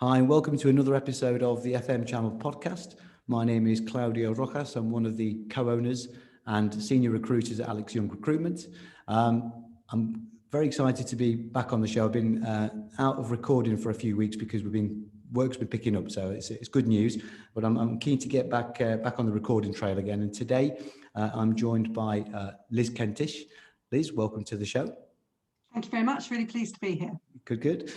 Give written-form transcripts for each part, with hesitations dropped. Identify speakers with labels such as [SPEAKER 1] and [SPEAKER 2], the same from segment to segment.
[SPEAKER 1] Hi, and welcome to another episode of the FM Channel podcast. My name is Claudio. I'm one of the co-owners and senior recruiters at Alex Young Recruitment. I'm very excited to be back on the show. I've been out of recording for a few weeks because work's been picking up, so it's good news. But I'm keen to get back on the recording trail again. And today I'm joined by Liz Kentish. Liz, welcome to the show.
[SPEAKER 2] Thank you very much. Really pleased to be here.
[SPEAKER 1] Good.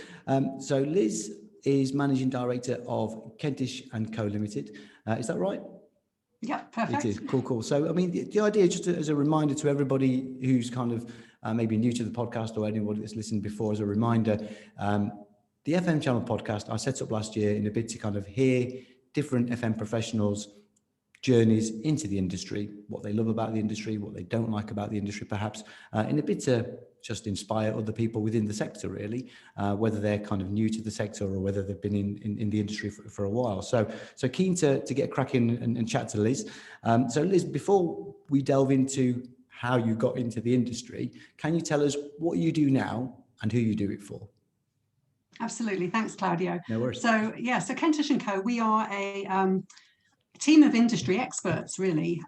[SPEAKER 1] So Liz is Managing Director of Kentish and Co Ltd. Is that right?
[SPEAKER 2] Yeah, perfect.
[SPEAKER 1] It is. Cool. So, I mean, the idea, just as a reminder to everybody who's kind of maybe new to the podcast or anybody that's listened before, as a reminder, the FM Channel podcast I set up last year in a bid to kind of hear different FM professionals' journeys into the industry, what they love about the industry, what they don't like about the industry, perhaps, in a bit to just inspire other people within the sector, really, whether they're kind of new to the sector or whether they've been in the industry for a while. So keen to get cracking and chat to Liz. So Liz, before we delve into how you got into the industry, can you tell us what you do now and who you do it for?
[SPEAKER 2] Absolutely. Thanks, Claudio.
[SPEAKER 1] No worries.
[SPEAKER 2] So Kentish and Co, we are a team of industry experts, really,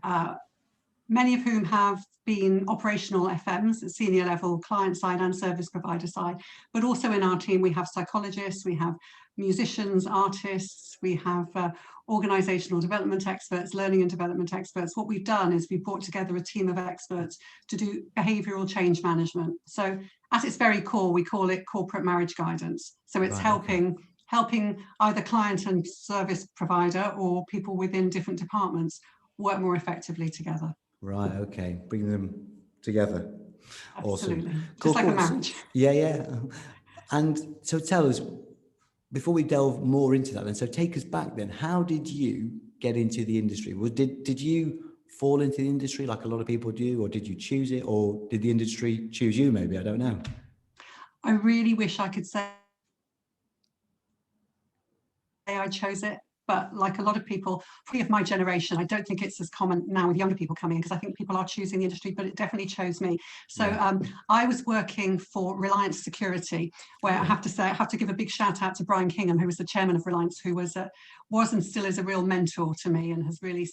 [SPEAKER 2] many of whom have been operational FMs at senior level, client side and service provider side. But also in our team, we have psychologists, we have musicians, artists, we have organizational development experts, learning and development experts. What we've done is we've brought together a team of experts to do behavioral change management. So at its very core, we call it corporate marriage guidance. So it's helping either client and service provider or people within different departments work more effectively together.
[SPEAKER 1] Right, okay. Bring them together.
[SPEAKER 2] Absolutely.
[SPEAKER 1] Awesome.
[SPEAKER 2] Just like a marriage.
[SPEAKER 1] Yeah. And so tell us, before we delve more into that then, so take us back then, how did you get into the industry? Did you fall into the industry like a lot of people do, or did you choose it, or did the industry choose you maybe? I don't know.
[SPEAKER 2] I really wish I could say I chose it, but like a lot of people, probably of my generation, I don't think it's as common now with younger people coming in, because I think people are choosing the industry, but it definitely chose me. So I was working for Reliance Security, where I have to give a big shout out to Brian Kingham, who was the chairman of Reliance, who was and still is a real mentor to me and has really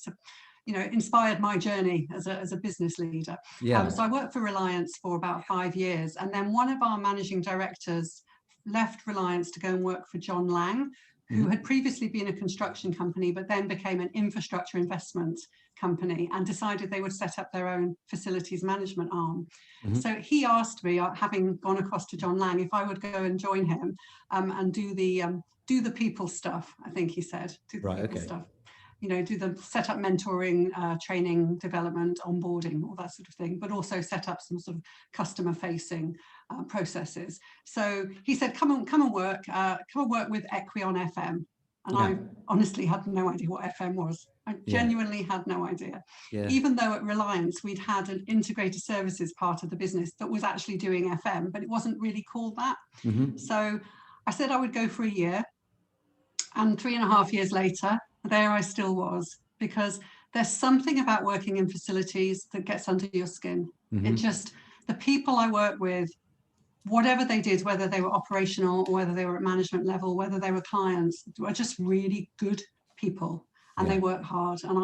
[SPEAKER 2] inspired my journey as a business leader. So I worked for Reliance for about 5 years, and then one of our managing directors left Reliance to go and work for John Lang, who had previously been a construction company, but then became an infrastructure investment company and decided they would set up their own facilities management arm. So he asked me, having gone across to John Lang, if I would go and join him and do the people stuff, I think he said, stuff. Do the set up mentoring, training, development, onboarding, all that sort of thing, but also set up some sort of customer facing processes. So he said, come and work with Equion FM. And I honestly had no idea what FM was. I genuinely had no idea. Even though at Reliance, we'd had an integrated services part of the business that was actually doing FM, but it wasn't really called that. So I said I would go for a year, and 3.5 years later, there I still was, because there's something about working in facilities that gets under your skin. It just, the people I work with, whatever they did, whether they were operational or whether they were at management level, whether they were clients, were just really good people, and they work hard. And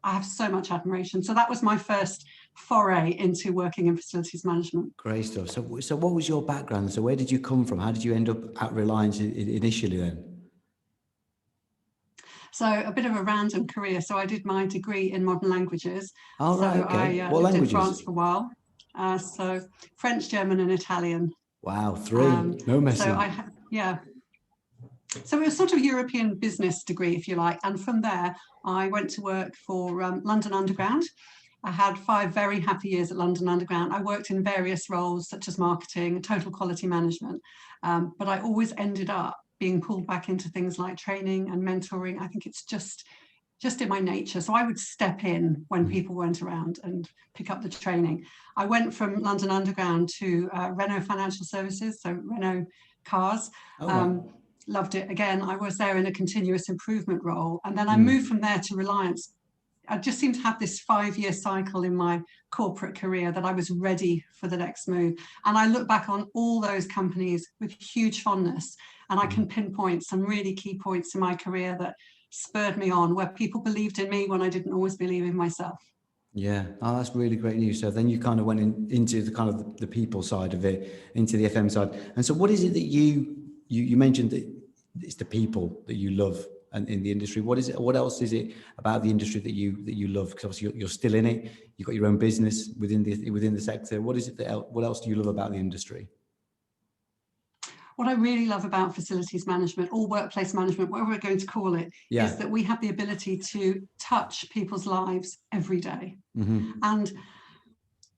[SPEAKER 2] I have so much admiration. So that was my first foray into working in facilities management.
[SPEAKER 1] Great stuff. So what was your background? So where did you come from? How did you end up at Reliance initially then?
[SPEAKER 2] So a bit of a random career. So I did my degree in modern languages.
[SPEAKER 1] Oh, right, okay.
[SPEAKER 2] I
[SPEAKER 1] what
[SPEAKER 2] lived
[SPEAKER 1] languages?
[SPEAKER 2] in France for a while. So French, German and Italian.
[SPEAKER 1] Wow, 3. No messing.
[SPEAKER 2] So it was sort of European business degree, if you like. And from there, I went to work for London Underground. I had 5 very happy years at London Underground. I worked in various roles such as marketing, total quality management, but I always ended up being pulled back into things like training and mentoring. I think it's just in my nature. So I would step in when people weren't around and pick up the training. I went from London Underground to Renault Financial Services, so Renault Cars. Loved it. Again, I was there in a continuous improvement role. And then I moved from there to Reliance I just seem to have this 5-year cycle in my corporate career that I was ready for the next move. And I look back on all those companies with huge fondness, and I can pinpoint some really key points in my career that spurred me on, where people believed in me when I didn't always believe in myself.
[SPEAKER 1] Yeah, oh, that's really great news. So then you kind of went into the kind of the people side of it, into the FM side. And so what is it that you mentioned that it's the people that you love and in the industry? What is it? What else is it about the industry that you love? Because obviously you're still in it. You've got your own business within the sector. What is it that what else do you love about the industry?
[SPEAKER 2] What I really love about facilities management, or workplace management, whatever we're going to call it, is that we have the ability to touch people's lives every day. And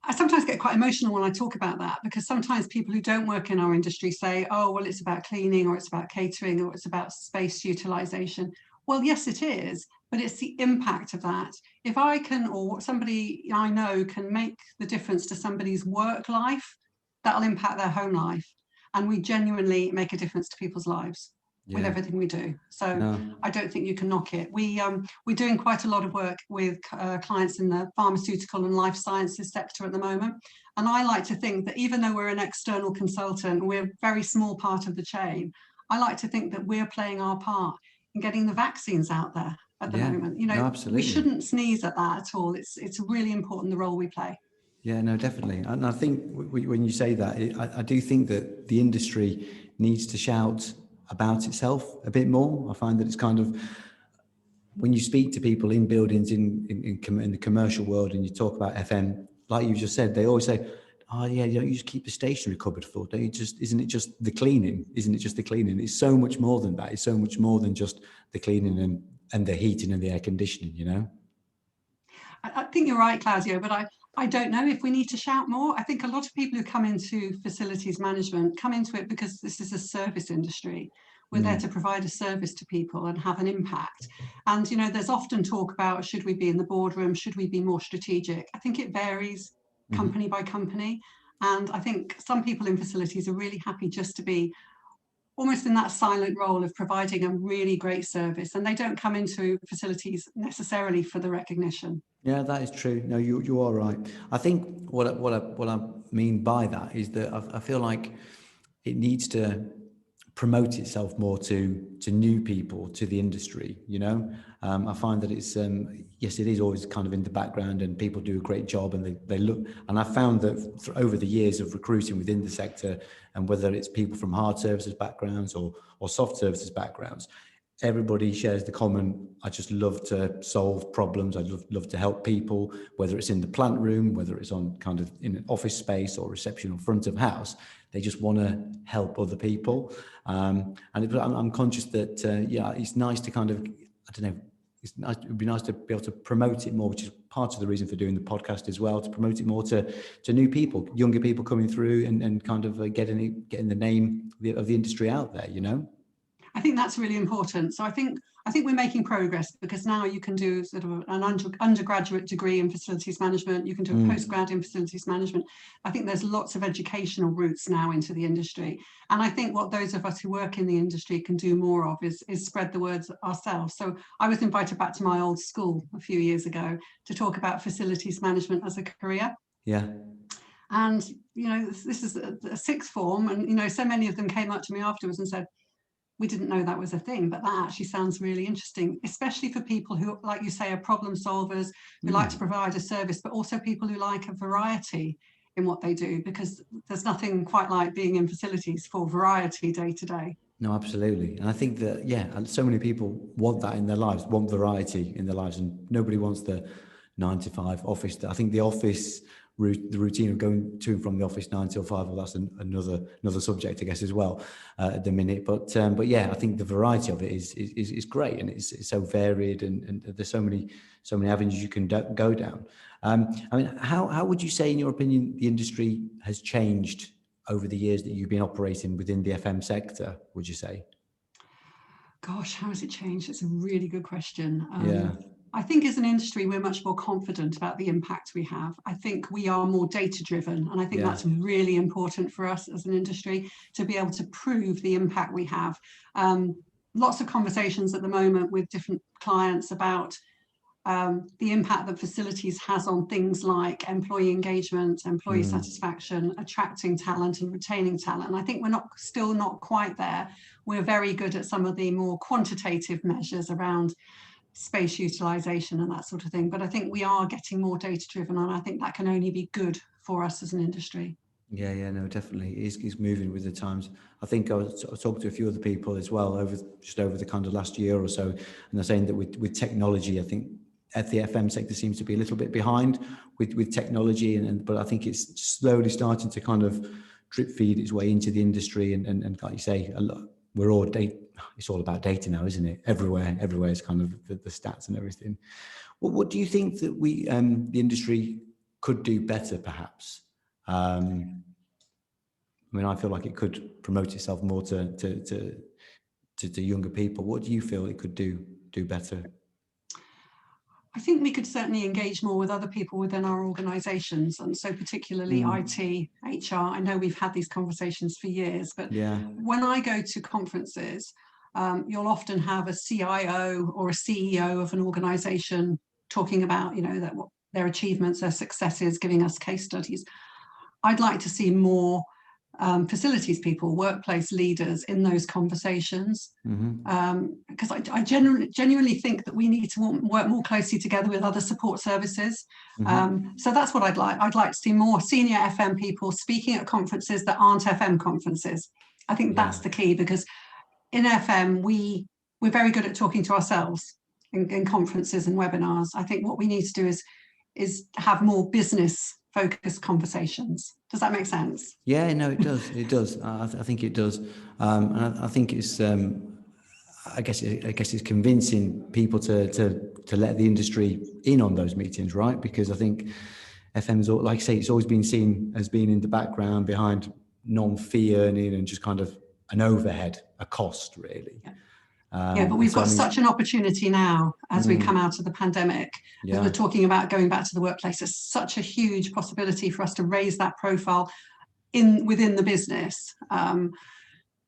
[SPEAKER 2] I sometimes get quite emotional when I talk about that, because sometimes people who don't work in our industry say, oh, well, it's about cleaning, or it's about catering, or it's about space utilization. Well, yes, it is, but it's the impact of that. If I can, or somebody I know can make the difference to somebody's work life, that'll impact their home life. And we genuinely make a difference to people's lives with everything we do. So I don't think you can knock it. We're doing quite a lot of work with clients in the pharmaceutical and life sciences sector at the moment. And I like to think that even though we're an external consultant, we're a very small part of the chain. I like to think that we're playing our part in getting the vaccines out there at the moment. You know, we shouldn't sneeze at that at all. It's really important, the role we play.
[SPEAKER 1] Yeah, no, definitely. And I think when you say that, I do think that the industry needs to shout about itself a bit more. I find that it's kind of, when you speak to people in buildings in the commercial world and you talk about FM, like you just said, they always say, oh yeah, you don't you just keep the stationery cupboard full? Don't you just, isn't it just the cleaning? Isn't it just the cleaning? It's so much more than that. It's so much more than just the cleaning and the heating and the air conditioning, you know?
[SPEAKER 2] I think you're right, Claudio, but I don't know if we need to shout more. I think a lot of people who come into facilities management come into it because this is a service industry. We're there to provide a service to people and have an impact. And, you know, there's often talk about, should we be in the boardroom? Should we be more strategic? I think it varies company by company. And I think some people in facilities are really happy just to be almost in that silent role of providing a really great service, and they don't come into facilities necessarily for the recognition.
[SPEAKER 1] Yeah, that is true. No, you are right. I think what I mean by that is that I feel like it needs to promote itself more to new people, to the industry, you know. I find that it's yes, it is always kind of in the background and people do a great job and they look, and I found that over the years of recruiting within the sector, and whether it's people from hard services backgrounds or soft services backgrounds, everybody shares the common, I just love to solve problems. I love to help people, whether it's in the plant room, whether it's on kind of in an office space or reception or front of house. They just want to help other people. And I'm conscious that, yeah, it's nice to kind of, I don't know, it would be nice to be able to promote it more, which is part of the reason for doing the podcast as well, to promote it more to new people, younger people coming through and kind of getting the name of the industry out there, you know?
[SPEAKER 2] I think that's really important. So I think we're making progress, because now you can do sort of an undergraduate degree in facilities management. You can do a postgrad in facilities management. I think there's lots of educational routes now into the industry. And I think what those of us who work in the industry can do more of is spread the words ourselves. So I was invited back to my old school a few years ago to talk about facilities management as a career.
[SPEAKER 1] Yeah.
[SPEAKER 2] And, you know, this is a sixth form. And, you know, so many of them came up to me afterwards and said, we didn't know that was a thing, but that actually sounds really interesting, especially for people who, like you say, are problem solvers, who like to provide a service, but also people who like a variety in what they do, because there's nothing quite like being in facilities for variety day to day.
[SPEAKER 1] No, absolutely. And I think that, yeah, and so many people want that in their lives, want variety in their lives, and nobody wants the 9 to 5 office. I think the office the routine of going to and from the office 9 till 5, well, that's another subject, I guess, as well at the minute. But yeah, I think the variety of it is great, and it's so varied, and there's so many avenues you can go down. I mean, how would you say, in your opinion, the industry has changed over the years that you've been operating within the FM sector, would you say?
[SPEAKER 2] Gosh, how has it changed? It's a really good question.
[SPEAKER 1] Yeah.
[SPEAKER 2] I think as an industry, we're much more confident about the impact we have. I think we are more data driven, and I think that's really important for us as an industry to be able to prove the impact we have. Lots of conversations at the moment with different clients about the impact that facilities has on things like employee engagement, employee satisfaction, attracting talent and retaining talent. And I think we're still not quite there. We're very good at some of the more quantitative measures around space utilization and that sort of thing. But I think we are getting more data driven, and I think that can only be good for us as an industry.
[SPEAKER 1] Yeah, no, definitely. It's moving with the times. I think I talked to a few other people as well over the kind of last year or so, and they're saying that with technology, I think the FM sector seems to be a little bit behind with technology, but I think it's slowly starting to kind of drip feed its way into the industry, and like you say, we're all data. It's all about data now, isn't it? Everywhere is kind of the stats and everything. What do you think that the industry could do better, perhaps? I mean, I feel like it could promote itself more to younger people. What do you feel it could do better?
[SPEAKER 2] I think we could certainly engage more with other people within our organisations, and so particularly IT, HR. I know we've had these conversations for years, but when I go to conferences, you'll often have a CIO or a CEO of an organisation talking about, what their achievements, their successes, giving us case studies. I'd like to see more facilities people, workplace leaders in those conversations, because I genuinely think that we need to work more closely together with other support services. So that's what I'd like. I'd like to see more senior FM people speaking at conferences that aren't FM conferences. I think that's the key, because in FM, we're very good at talking to ourselves in conferences and webinars. I think what we need to do is have more business focused conversations. Does that make sense?
[SPEAKER 1] Yeah, no, it does. I think it does. And I think it's, I guess it's convincing people to let the industry in on those meetings, right? Because I think FM's, like I say, it's always been seen as being in the background behind non-fee earning and just kind of an overhead, a cost, really.
[SPEAKER 2] But we've got such an opportunity now as we come out of the pandemic, as we're talking about going back to the workplace. It's such a huge possibility for us to raise that profile within the business,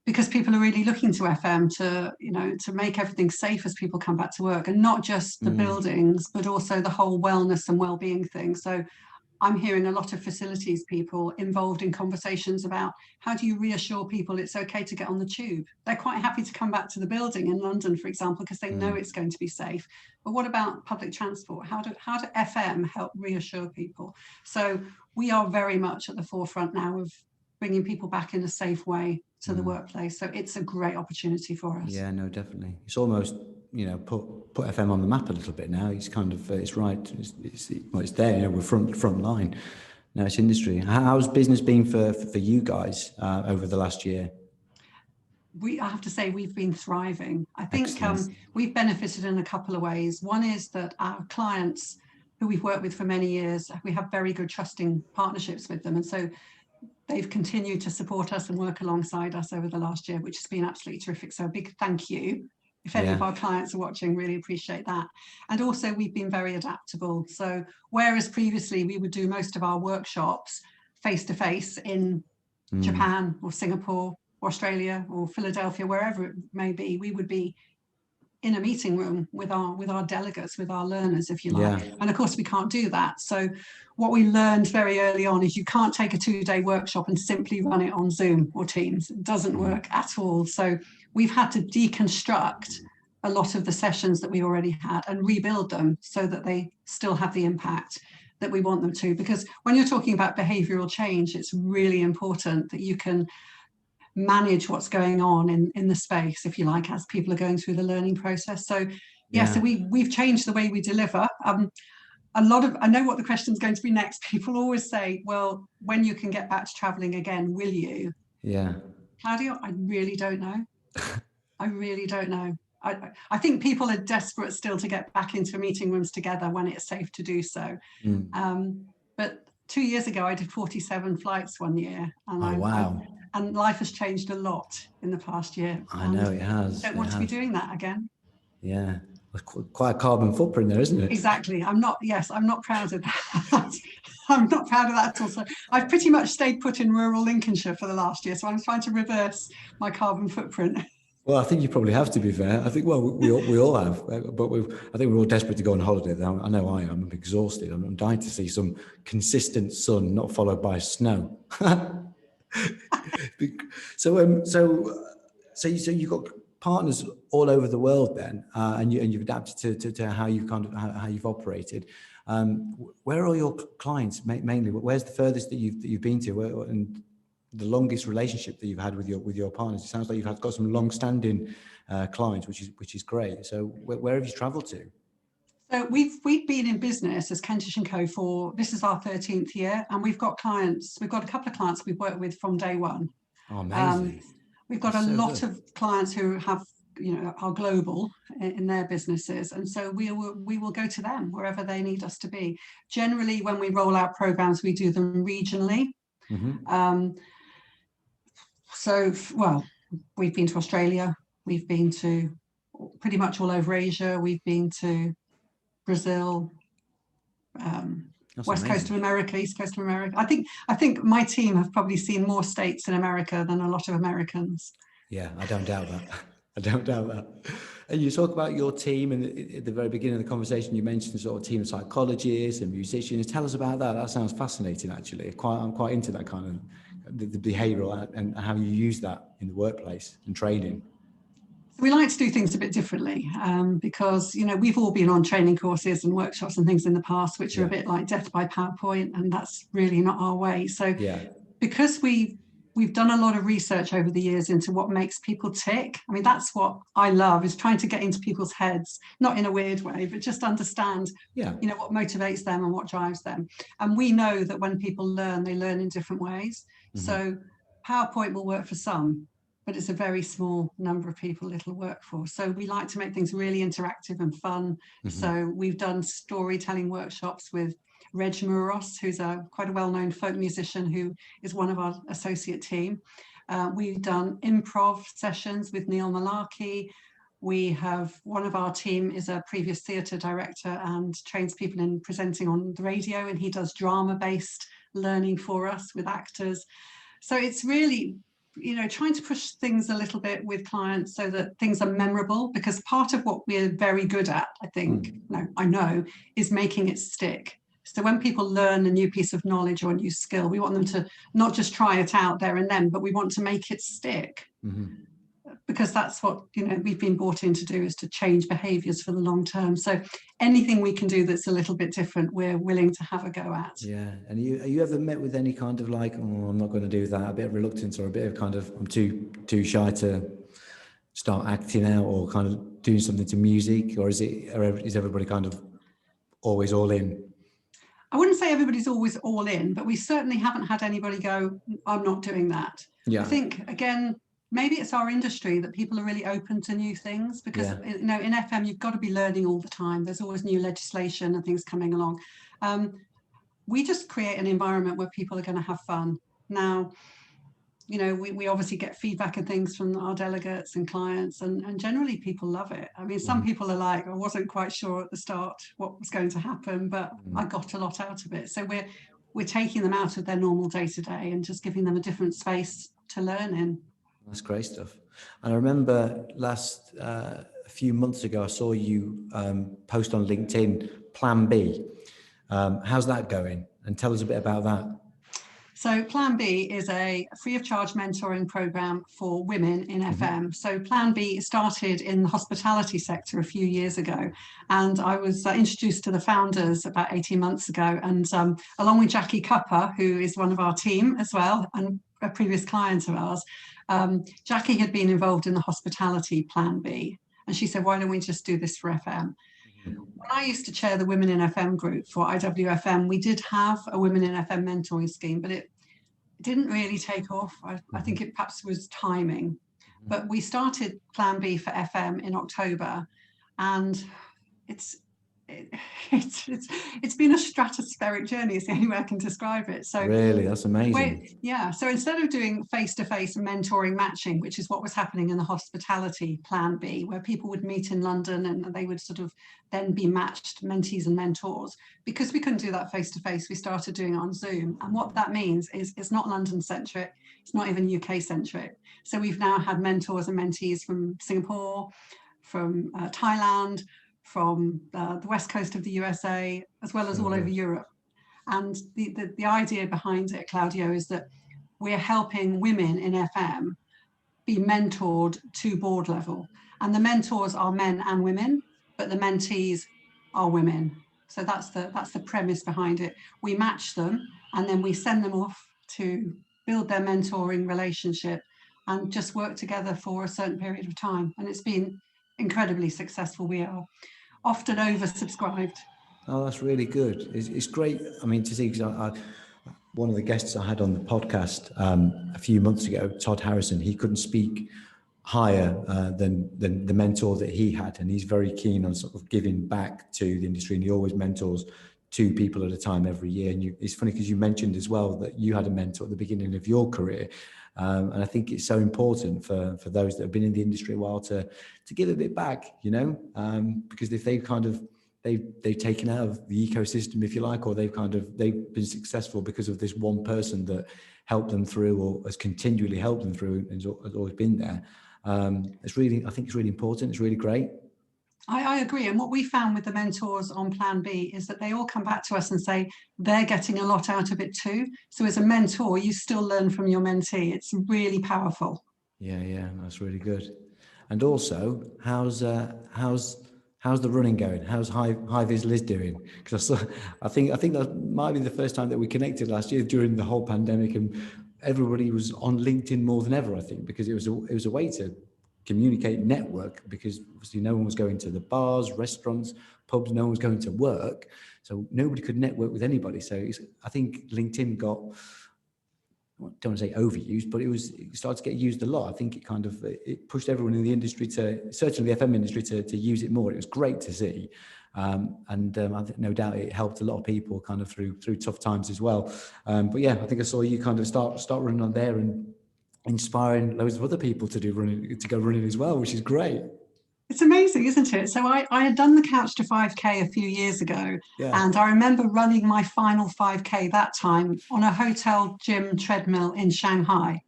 [SPEAKER 2] because people are really looking to FM to make everything safe as people come back to work, and not just the buildings, but also the whole wellness and well-being thing. So I'm hearing a lot of facilities people involved in conversations about how do you reassure people it's okay to get on the tube. They're quite happy to come back to the building in London, for example, because they know it's going to be safe. But what about public transport? How do FM help reassure people? So we are very much at the forefront now of bringing people back in a safe way to the workplace. So it's a great opportunity for us. Yeah,
[SPEAKER 1] no, definitely. It's almost, put FM on the map a little bit now. It's kind of, it's right. It's there, we're front line. Now it's industry. How's business been for you guys over the last year?
[SPEAKER 2] I have to say we've been thriving. I think we've benefited in a couple of ways. One is that our clients who we've worked with for many years, we have very good trusting partnerships with them. And so they've continued to support us and work alongside us over the last year, which has been absolutely terrific. So a big thank you. If any of our clients are watching, really appreciate that. And also we've been very adaptable. So whereas previously we would do most of our workshops face-to-face in Japan or Singapore or Australia or Philadelphia, wherever it may be, we would be in a meeting room with our delegates, with our learners, if you like. And of course we can't do that. So what we learned very early on is you can't take a 2-day workshop and simply run it on Zoom or Teams. It doesn't work at all. So we've had to deconstruct a lot of the sessions that we already had and rebuild them so that they still have the impact that we want them to. Because when you're talking about behavioural change, it's really important that you can manage what's going on in the space, if you like, as people are going through the learning process. So so we've changed the way we deliver. I know what the question is going to be next. People always say, well, when you can get back to traveling again, will you? Claudio, I really don't know. I really don't know. I think people are desperate still to get back into meeting rooms together when it's safe to do so. But 2 years ago, I did 47 flights one year. And and life has changed a lot in the past year.
[SPEAKER 1] I know it has.
[SPEAKER 2] I don't want to be doing that again.
[SPEAKER 1] Yeah, quite a carbon footprint there, isn't it?
[SPEAKER 2] Exactly. I'm not proud of that. I'm not proud of that at all. So I've pretty much stayed put in rural Lincolnshire for the last year. So I'm trying to reverse my carbon footprint.
[SPEAKER 1] Well, I think you probably have, to be fair. I think, well, we all have, but I think we're all desperate to go on holiday. I know I am. I'm exhausted. I'm dying to see some consistent sun, not followed by snow. So you've got partners all over the world then, and you've adapted to how you how you've operated. Where are your clients mainly? Where's the furthest that you've been to, and the longest relationship that you've had with your partners? It sounds like you've got some long-standing clients, which is great. So where have you travelled to?
[SPEAKER 2] So we've been in business as Kentish and Co for, this is our 13th year, and we've got clients. We've got a couple of clients we've worked with from day one.
[SPEAKER 1] Oh, amazing!
[SPEAKER 2] We've got
[SPEAKER 1] That's
[SPEAKER 2] a
[SPEAKER 1] so
[SPEAKER 2] lot
[SPEAKER 1] good.
[SPEAKER 2] of clients who have, are global in their businesses, and so we will go to them wherever they need us to be. Generally, when we roll out programs, we do them regionally.
[SPEAKER 1] Mm-hmm.
[SPEAKER 2] Well, we've been to Australia, we've been to pretty much all over Asia, we've been to Brazil,
[SPEAKER 1] That's
[SPEAKER 2] West Coast
[SPEAKER 1] amazing.
[SPEAKER 2] of America, East Coast of America. I think my team have probably seen more states in America than a lot of Americans.
[SPEAKER 1] Yeah, I don't doubt that. I don't doubt that. And you talk about your team, and at the very beginning of the conversation, you mentioned sort of team of psychologists and musicians. Tell us about that. That sounds fascinating, actually. I'm quite into that kind of the behavioural and how you use that in the workplace and training.
[SPEAKER 2] We like to do things a bit differently because, we've all been on training courses and workshops and things in the past, which are a bit like death by PowerPoint, and that's really not our way. So because we've done a lot of research over the years into what makes people tick. I mean, that's what I love, is trying to get into people's heads, not in a weird way, but just understand, what motivates them and what drives them. And we know that when people learn, they learn in different ways. Mm-hmm. So PowerPoint will work for some, but it's a very small number of people it'll work for. So we like to make things really interactive and fun. Mm-hmm. So we've done storytelling workshops with Reg Muros, who's quite a well-known folk musician who is one of our associate team. We've done improv sessions with Neil Malarkey. We have, one of our team is a previous theatre director and trains people in presenting on the radio, and he does drama-based learning for us with actors. So it's really, trying to push things a little bit with clients so that things are memorable, because part of what we're very good at, I know, is making it stick. So when people learn a new piece of knowledge or a new skill, we want them to not just try it out there and then, but we want to make it stick. Mm-hmm. Because that's what, we've been brought in to do, is to change behaviours for the long term. So anything we can do that's a little bit different, we're willing to have a go at.
[SPEAKER 1] Yeah. And are you ever met with any kind of like, I'm not going to do that, a bit of reluctance, or a bit of kind of, I'm too shy to start acting out or kind of doing something to music? Or is everybody kind of always all in?
[SPEAKER 2] I wouldn't say everybody's always all in, but we certainly haven't had anybody go, I'm not doing that. Yeah. I think, again, maybe it's our industry that people are really open to new things, because, in FM, you've got to be learning all the time. There's always new legislation and things coming along. We just create an environment where people are going to have fun. Now, we obviously get feedback and things from our delegates and clients, and generally people love it. I mean, some people are like, I wasn't quite sure at the start what was going to happen, but I got a lot out of it. So we're taking them out of their normal day-to-day and just giving them a different space to learn in.
[SPEAKER 1] That's great stuff. And I remember a few months ago, I saw you post on LinkedIn, Plan B. How's that going? And tell us a bit about that.
[SPEAKER 2] So Plan B is a free of charge mentoring program for women in FM. So Plan B started in the hospitality sector a few years ago. And I was introduced to the founders about 18 months ago. And along with Jackie Cupper, who is one of our team as well, and a previous client of ours, Jackie had been involved in the hospitality Plan B. And she said, why don't we just do this for FM? When I used to chair the Women in FM group for IWFM, we did have a Women in FM mentoring scheme, but it didn't really take off. I think it perhaps was timing. But we started Plan B for FM in October, and it's it's been a stratospheric journey. It's the only way I can describe it. So
[SPEAKER 1] really, that's amazing.
[SPEAKER 2] yeah. So instead of doing face-to-face mentoring matching, which is what was happening in the hospitality plan B, where people would meet in London and they would sort of then be matched, mentees and mentors, because we couldn't do that face-to-face, we started doing it on Zoom. And what that means is it's not London centric, it's not even UK centric. So we've now had mentors and mentees from Singapore, from Thailand, from the west coast of the USA, as well as all over Europe. And the idea behind it, Claudio, is that we're helping women in FM be mentored to board level. And the mentors are men and women, but the mentees are women. So that's the premise behind it. We match them and then we send them off to build their mentoring relationship and just work together for a certain period of time. And it's been incredibly successful. We are often oversubscribed.
[SPEAKER 1] Oh, that's really good. It's great. I mean, to see, because one of the guests I had on the podcast a few months ago, Todd Harrison, he couldn't speak higher than the mentor that he had, and he's very keen on sort of giving back to the industry, and he always mentors 2 people at a time every year. And it's funny because you mentioned as well that you had a mentor at the beginning of your career, and I think it's so important for those that have been in the industry a while to give a bit back, you know, because if they've kind of they've taken out of the ecosystem, if you like, or they've been successful because of this one person that helped them through or has continually helped them through and has always been there. I think it's really important. It's really great.
[SPEAKER 2] I agree. And what we found with the mentors on Plan B is that they all come back to us and say they're getting a lot out of it too. So as a mentor, you still learn from your mentee. It's really powerful.
[SPEAKER 1] Yeah, that's really good. And also, how's the running going? How's High Vis Liz doing? Because I think that might be the first time that we connected last year during the whole pandemic, and everybody was on LinkedIn more than ever. I think because it was a way to communicate, network, because obviously no one was going to the bars, restaurants, pubs, no one was going to work, so nobody could network with anybody. So I think LinkedIn got, I don't want to say overused, but it started to get used a lot. I think it pushed everyone in the industry certainly the FM industry to use it more. It was great to see. I think no doubt it helped a lot of people kind of through tough times as well. But yeah, I think I saw you kind of start running on there and inspiring loads of other people to go running as well, which is great.
[SPEAKER 2] It's amazing, isn't it? So I had done the Couch to 5K a few years ago, and I remember running my final 5K that time on a hotel gym treadmill in Shanghai.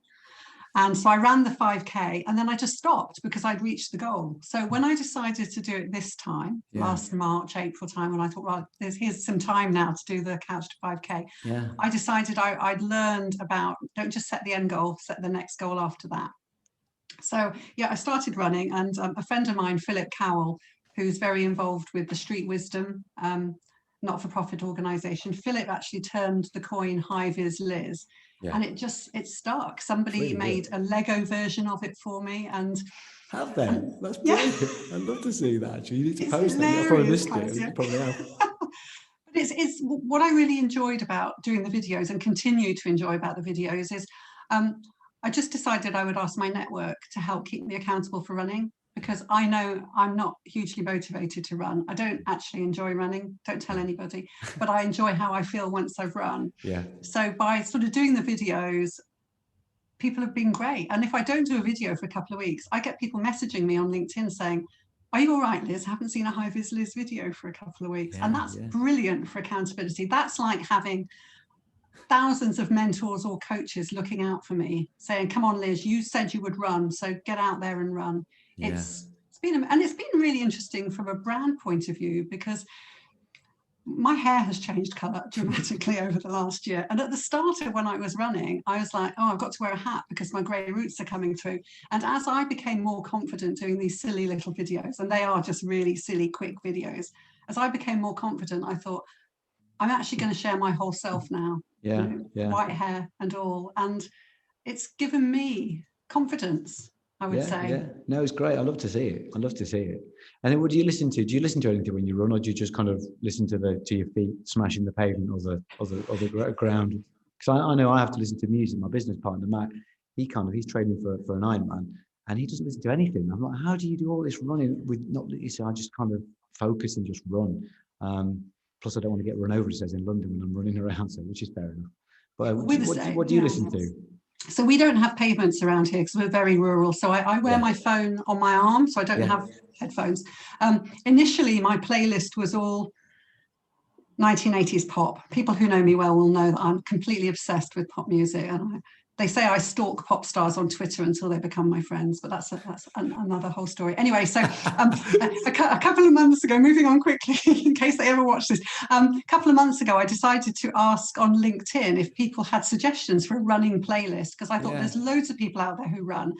[SPEAKER 2] And so I ran the 5K and then I just stopped because I'd reached the goal. So when I decided to do it this time, last March, April time, when I thought, well, here's some time now to do the Couch to 5K, I decided I'd learned about, don't just set the end goal, set the next goal after that. So yeah, I started running, and a friend of mine, Philip Cowell, who's very involved with the Street Wisdom not-for-profit organisation, Philip actually turned the coin High Vis Liz. And it stuck. Somebody really made a Lego version of it for me, and
[SPEAKER 1] have they? That's brilliant. I'd love to see that. Actually, you need to post that. I probably missed it. You probably have.
[SPEAKER 2] But it's what I really enjoyed about doing the videos and continue to enjoy about the videos is I just decided I would ask my network to help keep me accountable for running, because I know I'm not hugely motivated to run. I don't actually enjoy running, don't tell anybody, but I enjoy how I feel once I've run. So by sort of doing the videos, people have been great. And if I don't do a video for a couple of weeks, I get people messaging me on LinkedIn saying, are you all right, Liz? I haven't seen a High Vis Liz video for a couple of weeks. And that's brilliant for accountability. That's like having thousands of mentors or coaches looking out for me saying, come on, Liz, you said you would run, so get out there and run. It's been really interesting from a brand point of view, because my hair has changed colour dramatically over the last year. And at the start of when I was running, I was like, oh, I've got to wear a hat because my grey roots are coming through. And as I became more confident doing these silly little videos, and they are just really silly, quick videos, as I became more confident, I thought, I'm actually going to share my whole self now. White hair and all. And it's given me confidence, I would say.
[SPEAKER 1] No, it's great. I love to see it. And then what do you listen to? Do you listen to anything when you run, or do you just kind of listen to your feet smashing the pavement or the ground? Because I know I have to listen to music. My business partner, Matt, he's training for an Ironman, and he doesn't listen to anything. I'm like, how do you do all this running with not listening? I just kind of focus and just run. Plus, I don't want to get run over, it says in London when I'm running around, so which is fair enough. But what do you listen to?
[SPEAKER 2] So we don't have pavements around here because we're very rural. So I wear my phone on my arm, so I don't have headphones. Initially, my playlist was all 1980s pop. People who know me well will know that I'm completely obsessed with pop music, and they say I stalk pop stars on Twitter until they become my friends, but that's another whole story. Anyway, so a couple of months ago, moving on quickly in case they ever watch this, a couple of months ago, I decided to ask on LinkedIn if people had suggestions for a running playlist, because I thought there's loads of people out there who run,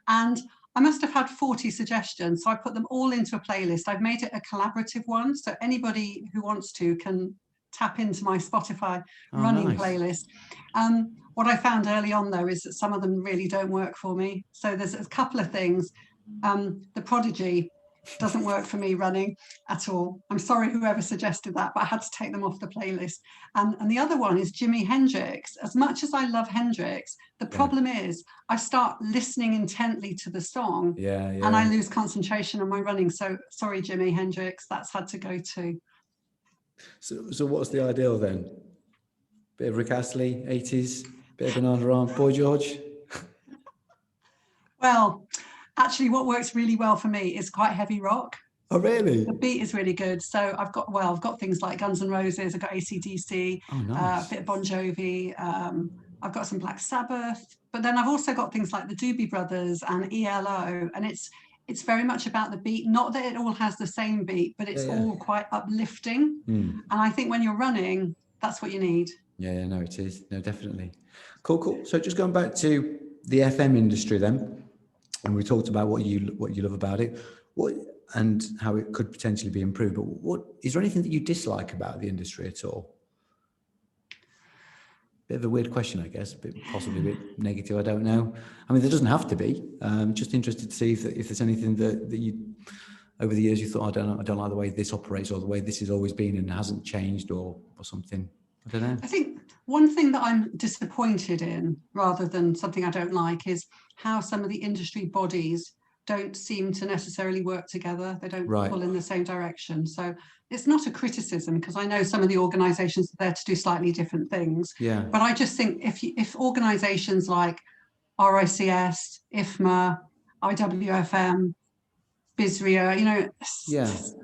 [SPEAKER 2] and I must have had 40 suggestions. So I put them all into a playlist. I've made it a collaborative one, so anybody who wants to can tap into my Spotify running playlist. What I found early on, though, is that some of them really don't work for me. So there's a couple of things. The Prodigy doesn't work for me running at all. I'm sorry whoever suggested that, but I had to take them off the playlist. And the other one is Jimi Hendrix. As much as I love Hendrix, the problem is I start listening intently to the song and I lose concentration on my running. So sorry, Jimi Hendrix, that's had to go too.
[SPEAKER 1] So what's the ideal then? Bit of Rick Astley, 80s, bit of Banana Arm, Boy George?
[SPEAKER 2] Well, actually what works really well for me is quite heavy rock.
[SPEAKER 1] Oh, really?
[SPEAKER 2] The beat is really good. So I've got things like Guns N' Roses, I've got AC/DC, a bit of Bon Jovi, I've got some Black Sabbath, but then I've also got things like the Doobie Brothers and ELO, and it's very much about the beat. Not that it all has the same beat, but it's all quite uplifting. And I think when you're running, that's what you need. Yeah,
[SPEAKER 1] no, it is. No, definitely. Cool. So just going back to the FM industry then, and we talked about what you love about it, and how it could potentially be improved. But what is there anything that you dislike about the industry at all? Bit of a weird question, I guess. Possibly a bit negative. I don't know. I mean, there doesn't have to be. Just interested to see if there's anything that you over the years you thought, I don't like the way this operates, or the way this has always been and hasn't changed, or something. I don't know.
[SPEAKER 2] I think one thing that I'm disappointed in, rather than something I don't like, is how some of the industry bodies don't seem to necessarily work together. They don't pull in the same direction. So it's not a criticism, because I know some of the organisations are there to do slightly different things.
[SPEAKER 1] Yeah.
[SPEAKER 2] But I just think if organisations like RICS, IFMA, IWFM, BISRIA,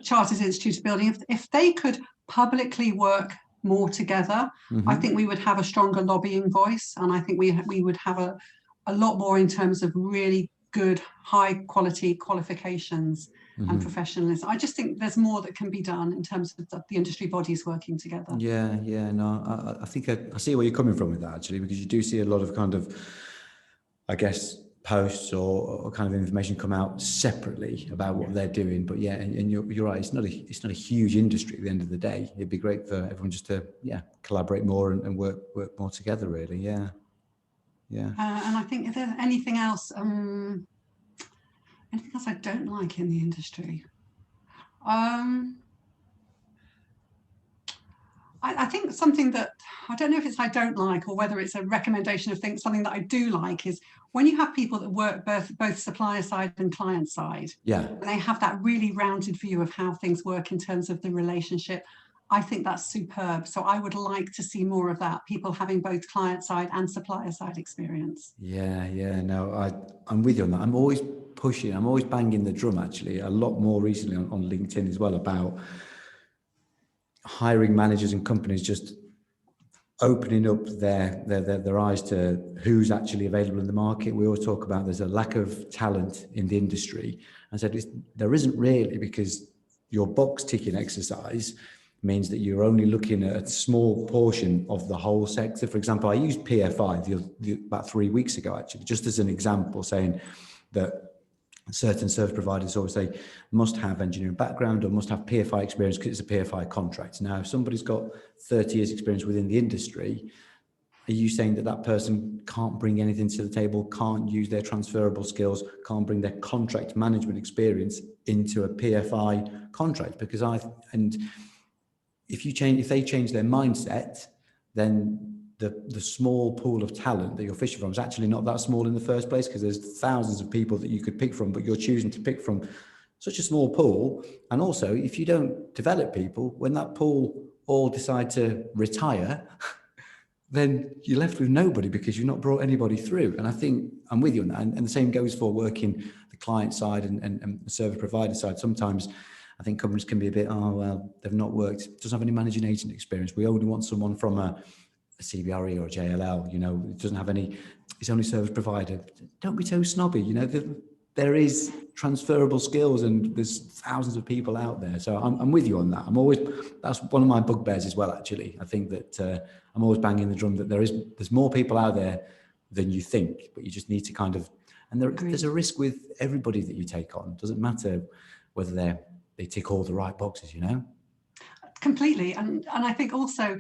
[SPEAKER 2] Chartered Institute of Building, if they could publicly work more together, I think we would have a stronger lobbying voice, and I think we would have a lot more in terms of really good, high quality qualifications and professionalism. I just think there's more that can be done in terms of the industry bodies working together.
[SPEAKER 1] No, I think I see where you're coming from with that, actually, because you do see a lot of kind of, I guess, posts or kind of information come out separately about what they're doing. But and you're right, it's not a huge industry at the end of the day. It'd be great for everyone just to collaborate more and work more together, really. And
[SPEAKER 2] I think if there's anything else I don't like in the industry, I think something that I don't know if it's I don't like or whether it's a recommendation of something that I do like is when you have people that work both supplier side and client side, and they have that really rounded view of how things work in terms of the relationship. I think that's superb. So I would like to see more of that, people having both client side and supplier side experience.
[SPEAKER 1] No, I'm with you on that. I'm always banging the drum, actually, a lot more recently on LinkedIn as well, about hiring managers and companies just opening up their eyes to who's actually available in the market. We always talk about there's a lack of talent in the industry, and said there isn't really, because your box ticking exercise means that you're only looking at a small portion of the whole sector. For example, I used PFI about 3 weeks ago, actually, just as an example, saying that certain service providers always say must have engineering background or must have PFI experience because it's a PFI contract. Now, if somebody's got 30 years experience within the industry, are you saying that person can't bring anything to the table, can't use their transferable skills, can't bring their contract management experience into a PFI contract? Because if they change their mindset, then the small pool of talent that you're fishing from is actually not that small in the first place, because there's thousands of people that you could pick from, but you're choosing to pick from such a small pool. And also, if you don't develop people, when that pool all decide to retire, then you're left with nobody because you've not brought anybody through. And I think I'm with you on that. And the same goes for working the client side and the service provider side. Sometimes I think companies can be a bit, oh, well, they've not worked, doesn't have any managing agent experience. We only want someone from a CBRE or a JLL, you know, it doesn't have any, it's only service provider. Don't be so snobby, you know, there is transferable skills and there's thousands of people out there. So I'm with you on that. That's one of my bugbears as well, actually. I think that I'm always banging the drum that there's more people out there than you think, but you just need to kind of, and there's a risk with everybody that you take on. It doesn't matter whether they tick all the right boxes, you know?
[SPEAKER 2] Completely. And I think also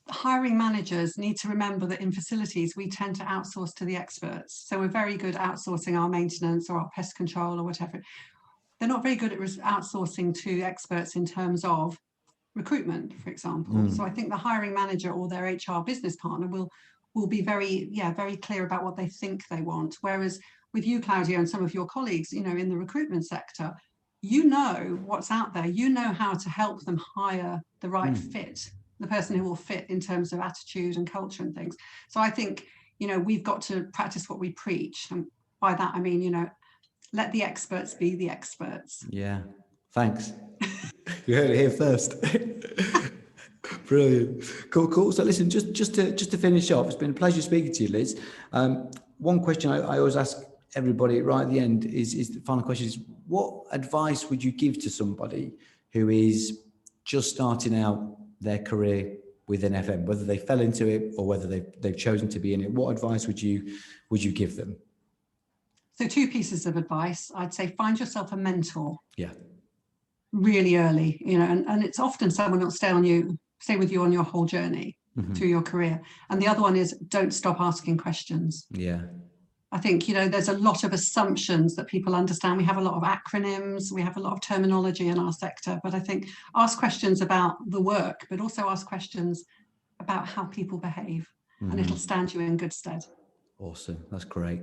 [SPEAKER 2] hiring managers need to remember that in facilities, we tend to outsource to the experts. So we're very good at outsourcing our maintenance or our pest control or whatever. They're not very good at outsourcing to experts in terms of recruitment, for example. So I think the hiring manager or their HR business partner will be very clear about what they think they want. Whereas with you, Claudio, and some of your colleagues, you know, in the recruitment sector, you know what's out there. You know how to help them hire the right fit, the person who will fit in terms of attitude and culture and things. So I think, you know, we've got to practice what we preach. And by that, I mean, you know, let the experts be the experts.
[SPEAKER 1] Yeah, thanks. You heard it here first. Brilliant. Cool. So listen, just to finish off, it's been a pleasure speaking to you, Liz. One question I always ask everybody right at the end is the final question is, what advice would you give to somebody who is just starting out their career within FM, whether they fell into it or whether they've chosen to be in it? What advice would you give them?
[SPEAKER 2] So 2 pieces of advice. I'd say find yourself a mentor.
[SPEAKER 1] Yeah.
[SPEAKER 2] Really early, you know, and it's often someone who'll stay with you on your whole journey through your career. And the other one is don't stop asking questions.
[SPEAKER 1] Yeah.
[SPEAKER 2] I think, you know, there's a lot of assumptions that people understand. We have a lot of acronyms, we have a lot of terminology in our sector, but I think ask questions about the work, but also ask questions about how people behave, and it'll stand you in good stead.
[SPEAKER 1] Awesome. That's great.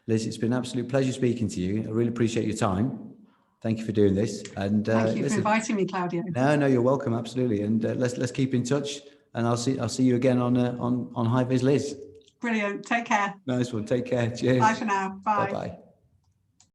[SPEAKER 1] Liz, it's been an absolute pleasure speaking to you. I really appreciate your time. Thank you for doing this. And
[SPEAKER 2] thank you for inviting me, Claudio.
[SPEAKER 1] No, you're welcome. Absolutely. And let's keep in touch. And I'll see you again on High Vis, Liz.
[SPEAKER 2] Brilliant. Take care.
[SPEAKER 1] Nice one. Take care. Cheers.
[SPEAKER 2] Bye for now. Bye.
[SPEAKER 1] Bye-bye.